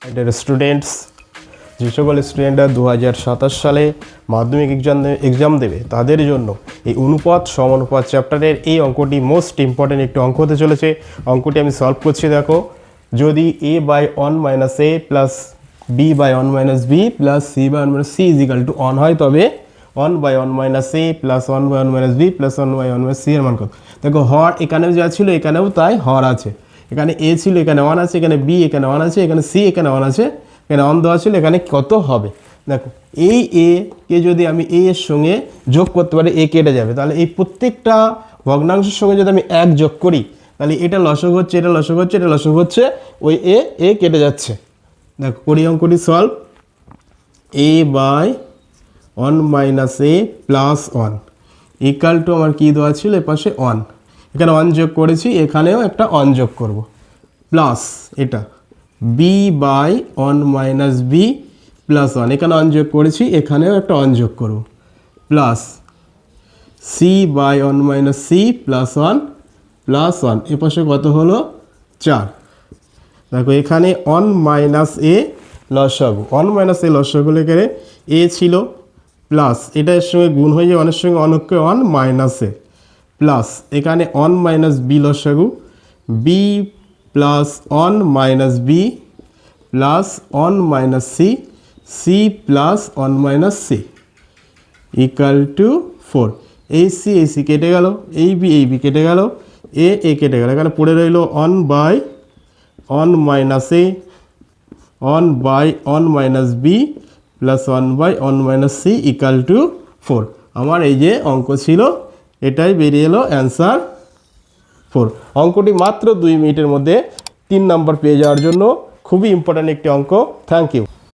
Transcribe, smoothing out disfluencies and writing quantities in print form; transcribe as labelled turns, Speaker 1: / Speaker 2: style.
Speaker 1: Dear students, যে সকল স্টুডেন্টরা 2027 সালে মাধ্যমিক এক্সাম দেবে তাদের জন্য এই অনুপাত সমানুপাত চ্যাপ্টারের এই অঙ্কটি মোস্ট ইম্পর্টেন্ট একটি অঙ্ক হতে চলেছে। অঙ্কটি আমি সলভ করছি। দেখো, যদি a by 1 minus a plus b by 1 minus b plus c by 1 minus c is equal to 1 হয়, তবে 1 by 1 minus a plus 1 by 1 minus b plus 1 by 1 minus c এর মান কত? দেখো, হর এখানেও যা ছিল এখানেও তাই হর আছে। এখানে এ ছিল, এখানে 1 আছে, এখানে বি, এখানে 1 আছে, এখানে সি, এখানে 1 আছে, এখানে 1 দেওয়া ছিল, এখানে কত হবে? দেখো, এই এ কে যদি আমি এ এর সঙ্গে যোগ করতে পারি, এ কেটে যাবে। তাহলে এই প্রত্যেকটা ভগ্নাংশের সঙ্গে যদি আমি 1 যোগ করি, তাহলে এটা লসক হচ্ছে, এটা লসক হচ্ছে, এটা লসক হচ্ছে, ওই এ কেটে যাচ্ছে। দেখো, করি অঙ্কটি solve. A by 1 minus a plus 1 equal to আমার কী দেওয়া ছিল, এ পাশে 1, এখানে 1 যোগ করেছি, এখানেও একটা 1 যোগ করব, প্লাস এটা b by 1 minus b plus 1, এখানে 1 যোগ করেছি, এখানেও একটা 1 যোগ করব, plus c by 1 minus c plus 1 plus 1, এ পাশে কত হলো 4। দেখো, এখানে 1 মাইনাস এ লসাগু, 1 মাইনাস এ লসাগু এখানে এ ছিল, প্লাস এটার সঙ্গে গুণ হয়ে যায় 1 এর সঙ্গে, 1 মাইনাস এ, প্লাস এখানে 1 মাইনাস বি লসাগু, b plus 1 minus b plus 1 minus c, c plus 1 minus c equal to 4। এই সি কেটে গেল, এই বি কেটে গেল, এ কেটে গেল, এখানে পড়ে রইল 1 by 1 minus a, 1 by 1 minus b plus 1 by 1 minus c equal to 4। আমার এই যে অঙ্ক ছিল এটাই বেরিয়ে এলো অ্যান্সার 4। অঙ্কটি মাত্র 2 মিনিটের মধ্যে 3 নাম্বার পেয়ে যাওয়ার জন্য খুবই ইম্পর্ট্যান্ট একটি অঙ্ক। Thank you.